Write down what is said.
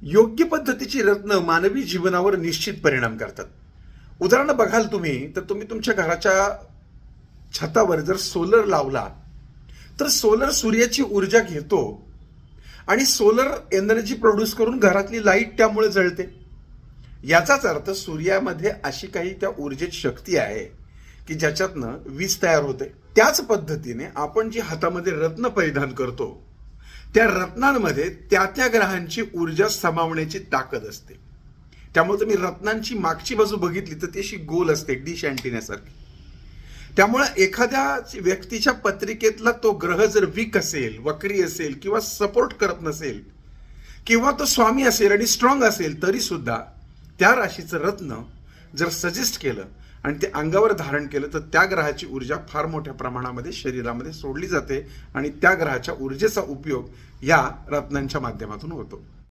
योग्य पद्धतीची रत्न मानवी जीवनावर निश्चित परिणाम करतात. उदाहरण बघाल तुम्ही तर तुम्ही तुमच्या घराच्या छतावर जर सोलर लावला तर सोलर सूर्याची ऊर्जा घेतो आणि सोलर एनर्जी प्रोड्यूस करून घरातली लाईट त्यामुळे जळते. याचाच अर्थ सूर्यामध्ये अशी काही त्या ऊर्जेची शक्ती आहे की ज्याच्यातनं वीज तयार होते. त्याच पद्धतीने आपण जी हातामध्ये रत्न परिधान करतो त्या रत्नांमध्ये त्या त्या ग्रहांची ऊर्जा समावण्याची ताकद असते. त्यामुळे तुम्ही रत्नांची मागची बाजू बघितली तर ती अशी गोल असते, डिश अँटिनासारखी. त्यामुळे एखाद्या व्यक्तीच्या पत्रिकेतला तो ग्रह जर वीक असेल, वक्री असेल किंवा सपोर्ट करत नसेल किंवा तो स्वामी असेल आणि स्ट्रॉंग असेल तरी सुद्धा त्या राशीचं रत्न जर सजेस्ट केलं आणि ते अंगावर धारण केलं तर त्या ग्रहाची ऊर्जा फार मोठ्या प्रमाणामध्ये शरीरामध्ये सोडली जाते आणि त्या ग्रहाच्या ऊर्जेचा उपयोग या रत्नांच्या माध्यमातून होतो.